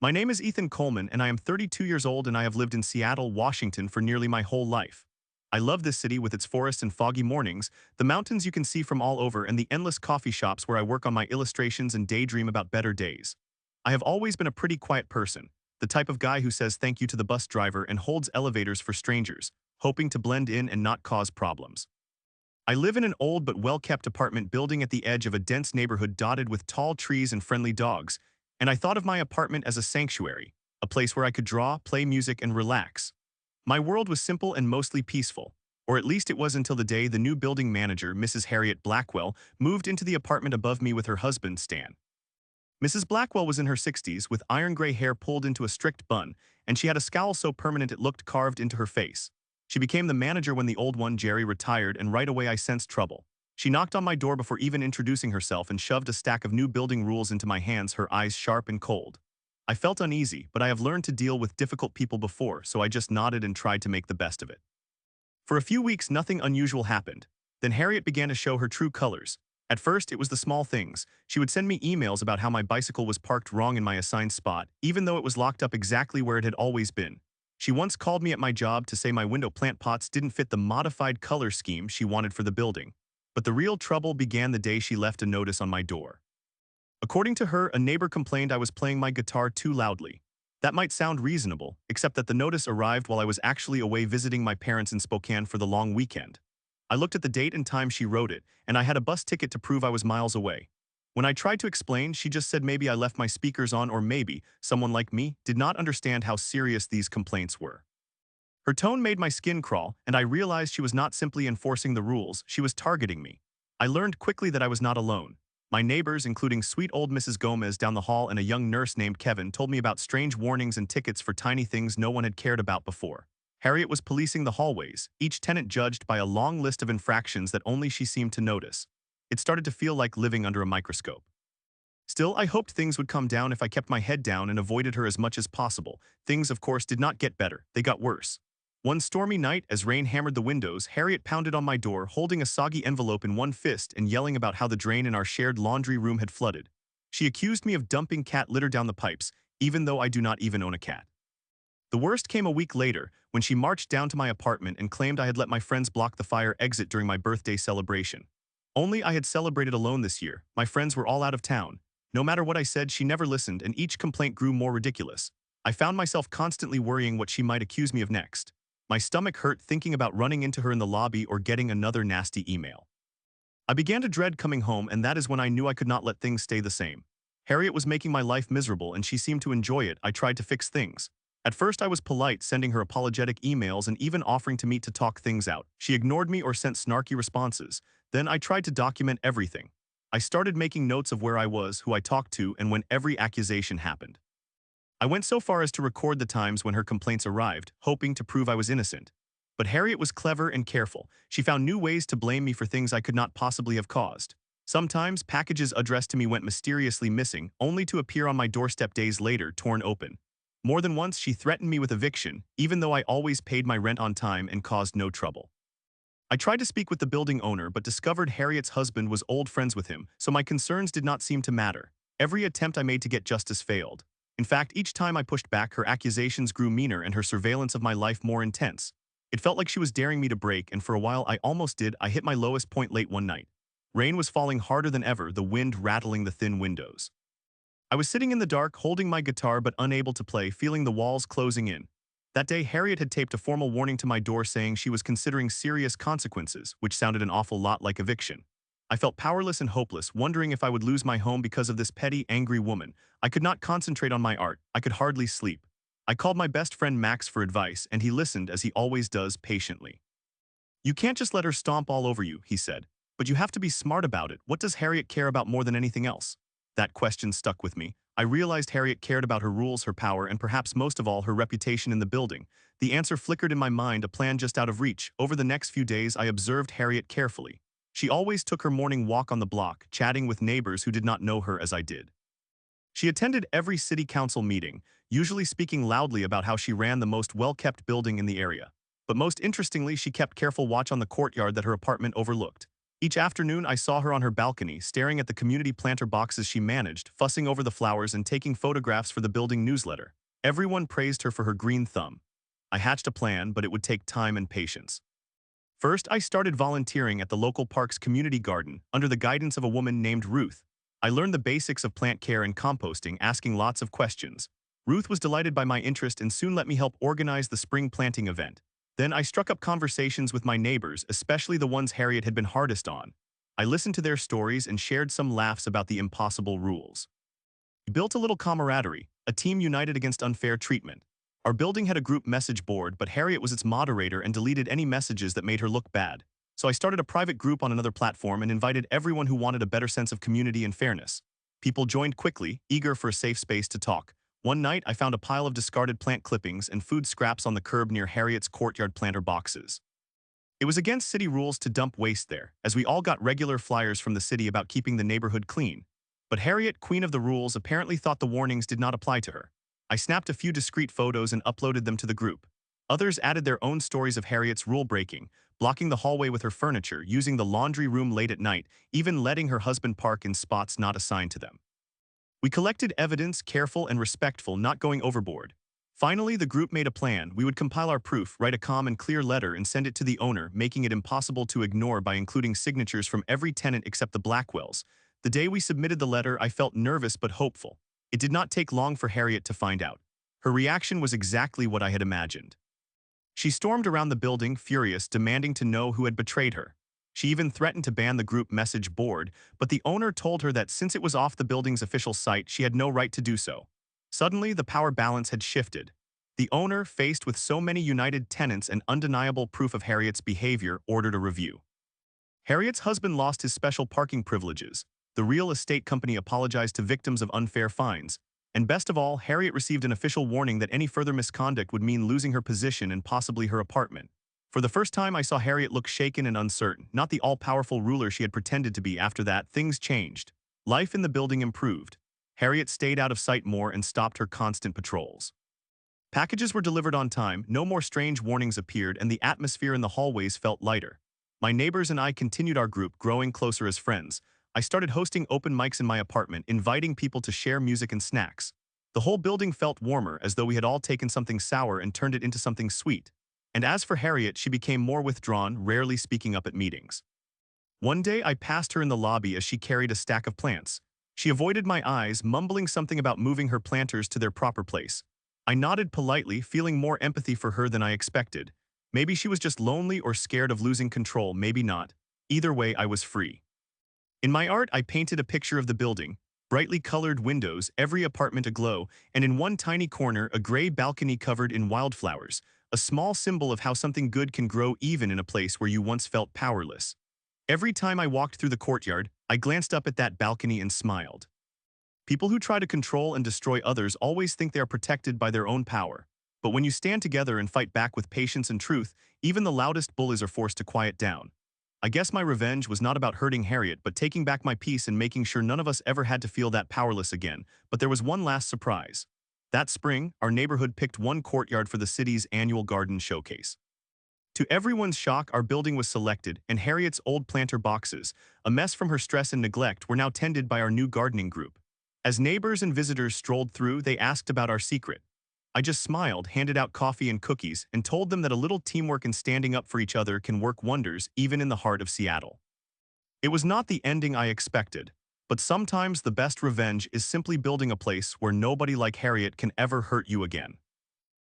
My name is Ethan Coleman, and I am 32 years old, and I have lived in Seattle, Washington for nearly my whole life. I love this city with its forests and foggy mornings, the mountains you can see from all over, and the endless coffee shops where I work on my illustrations and daydream about better days. I have always been a pretty quiet person, the type of guy who says thank you to the bus driver and holds elevators for strangers, hoping to blend in and not cause problems. I live in an old but well-kept apartment building at the edge of a dense neighborhood dotted with tall trees and friendly dogs, and I thought of my apartment as a sanctuary, a place where I could draw, play music, and relax. My world was simple and mostly peaceful, or at least it was until the day the new building manager, Mrs. Harriet Blackwell, moved into the apartment above me with her husband, Stan. Mrs. Blackwell was in her 60s, with iron gray hair pulled into a strict bun, and she had a scowl so permanent it looked carved into her face. She became the manager when the old one, Jerry, retired, and right away I sensed trouble. She knocked on my door before even introducing herself and shoved a stack of new building rules into my hands, her eyes sharp and cold. I felt uneasy, but I have learned to deal with difficult people before, so I just nodded and tried to make the best of it. For a few weeks, nothing unusual happened. Then Harriet began to show her true colors. At first, it was the small things. She would send me emails about how my bicycle was parked wrong in my assigned spot, even though it was locked up exactly where it had always been. She once called me at my job to say my window plant pots didn't fit the modified color scheme she wanted for the building. But the real trouble began the day she left a notice on my door. According to her, a neighbor complained I was playing my guitar too loudly. That might sound reasonable, except that the notice arrived while I was actually away visiting my parents in Spokane for the long weekend. I looked at the date and time she wrote it, and I had a bus ticket to prove I was miles away. When I tried to explain, she just said maybe I left my speakers on, or maybe someone like me did not understand how serious these complaints were. Her tone made my skin crawl, and I realized she was not simply enforcing the rules, she was targeting me. I learned quickly that I was not alone. My neighbors, including sweet old Mrs. Gomez down the hall and a young nurse named Kevin, told me about strange warnings and tickets for tiny things no one had cared about before. Harriet was policing the hallways, each tenant judged by a long list of infractions that only she seemed to notice. It started to feel like living under a microscope. Still, I hoped things would calm down if I kept my head down and avoided her as much as possible. Things, of course, did not get better, they got worse. One stormy night, as rain hammered the windows, Harriet pounded on my door, holding a soggy envelope in one fist and yelling about how the drain in our shared laundry room had flooded. She accused me of dumping cat litter down the pipes, even though I do not even own a cat. The worst came a week later, when she marched down to my apartment and claimed I had let my friends block the fire exit during my birthday celebration. Only I had celebrated alone this year, my friends were all out of town. No matter what I said, she never listened, and each complaint grew more ridiculous. I found myself constantly worrying what she might accuse me of next. My stomach hurt thinking about running into her in the lobby or getting another nasty email. I began to dread coming home, and that is when I knew I could not let things stay the same. Harriet was making my life miserable, and she seemed to enjoy it. I tried to fix things. At first, I was polite, sending her apologetic emails and even offering to meet to talk things out. She ignored me or sent snarky responses. Then I tried to document everything. I started making notes of where I was, who I talked to, and when every accusation happened. I went so far as to record the times when her complaints arrived, hoping to prove I was innocent. But Harriet was clever and careful. She found new ways to blame me for things I could not possibly have caused. Sometimes, packages addressed to me went mysteriously missing, only to appear on my doorstep days later, torn open. More than once, she threatened me with eviction, even though I always paid my rent on time and caused no trouble. I tried to speak with the building owner but discovered Harriet's husband was old friends with him, so my concerns did not seem to matter. Every attempt I made to get justice failed. In fact, each time I pushed back, her accusations grew meaner and her surveillance of my life more intense. It felt like she was daring me to break, and for a while I almost did. I hit my lowest point late one night. Rain was falling harder than ever, the wind rattling the thin windows. I was sitting in the dark, holding my guitar but unable to play, feeling the walls closing in. That day, Harriet had taped a formal warning to my door saying she was considering serious consequences, which sounded an awful lot like eviction. I felt powerless and hopeless, wondering if I would lose my home because of this petty, angry woman. I could not concentrate on my art. I could hardly sleep. I called my best friend Max for advice, and he listened, as he always does, patiently. "You can't just let her stomp all over you," he said. "But you have to be smart about it. What does Harriet care about more than anything else?" That question stuck with me. I realized Harriet cared about her rules, her power, and perhaps most of all, her reputation in the building. The answer flickered in my mind, a plan just out of reach. Over the next few days, I observed Harriet carefully. She always took her morning walk on the block, chatting with neighbors who did not know her as I did. She attended every city council meeting, usually speaking loudly about how she ran the most well-kept building in the area. But most interestingly, she kept careful watch on the courtyard that her apartment overlooked. Each afternoon, I saw her on her balcony, staring at the community planter boxes she managed, fussing over the flowers and taking photographs for the building newsletter. Everyone praised her for her green thumb. I hatched a plan, but it would take time and patience. First, I started volunteering at the local park's community garden under the guidance of a woman named Ruth. I learned the basics of plant care and composting, asking lots of questions. Ruth was delighted by my interest and soon let me help organize the spring planting event. Then I struck up conversations with my neighbors, especially the ones Harriet had been hardest on. I listened to their stories and shared some laughs about the impossible rules. We built a little camaraderie, a team united against unfair treatment. Our building had a group message board, but Harriet was its moderator and deleted any messages that made her look bad. So I started a private group on another platform and invited everyone who wanted a better sense of community and fairness. People joined quickly, eager for a safe space to talk. One night, I found a pile of discarded plant clippings and food scraps on the curb near Harriet's courtyard planter boxes. It was against city rules to dump waste there, as we all got regular flyers from the city about keeping the neighborhood clean. But Harriet, queen of the rules, apparently thought the warnings did not apply to her. I snapped a few discreet photos and uploaded them to the group. Others added their own stories of Harriet's rule-breaking, blocking the hallway with her furniture, using the laundry room late at night, even letting her husband park in spots not assigned to them. We collected evidence, careful and respectful, not going overboard. Finally, the group made a plan. We would compile our proof, write a calm and clear letter, and send it to the owner, making it impossible to ignore by including signatures from every tenant except the Blackwells. The day we submitted the letter, I felt nervous but hopeful. It did not take long for Harriet to find out. Her reaction was exactly what I had imagined. She stormed around the building, furious, demanding to know who had betrayed her. She even threatened to ban the group message board, but the owner told her that since it was off the building's official site, she had no right to do so. Suddenly, the power balance had shifted. The owner, faced with so many united tenants and undeniable proof of Harriet's behavior, ordered a review. Harriet's husband lost his special parking privileges. The real estate company apologized to victims of unfair fines. And best of all, Harriet received an official warning that any further misconduct would mean losing her position and possibly her apartment. For the first time, I saw Harriet look shaken and uncertain, not the all-powerful ruler she had pretended to be. After that, things changed. Life in the building improved. Harriet stayed out of sight more and stopped her constant patrols. Packages were delivered on time, no more strange warnings appeared, and the atmosphere in the hallways felt lighter. My neighbors and I continued our group, growing closer as friends. I started hosting open mics in my apartment, inviting people to share music and snacks. The whole building felt warmer, as though we had all taken something sour and turned it into something sweet. And as for Harriet, she became more withdrawn, rarely speaking up at meetings. One day, I passed her in the lobby as she carried a stack of plants. She avoided my eyes, mumbling something about moving her planters to their proper place. I nodded politely, feeling more empathy for her than I expected. Maybe she was just lonely or scared of losing control, maybe not. Either way, I was free. In my art, I painted a picture of the building, brightly colored windows, every apartment aglow, and in one tiny corner, a gray balcony covered in wildflowers, a small symbol of how something good can grow even in a place where you once felt powerless. Every time I walked through the courtyard, I glanced up at that balcony and smiled. People who try to control and destroy others always think they are protected by their own power. But when you stand together and fight back with patience and truth, even the loudest bullies are forced to quiet down. I guess my revenge was not about hurting Harriet, but taking back my peace and making sure none of us ever had to feel that powerless again. But there was one last surprise. That spring, our neighborhood picked one courtyard for the city's annual garden showcase. To everyone's shock, our building was selected, and Harriet's old planter boxes, a mess from her stress and neglect, were now tended by our new gardening group. As neighbors and visitors strolled through, they asked about our secret. I just smiled, handed out coffee and cookies, and told them that a little teamwork and standing up for each other can work wonders even in the heart of Seattle. It was not the ending I expected, but sometimes the best revenge is simply building a place where nobody like Harriet can ever hurt you again.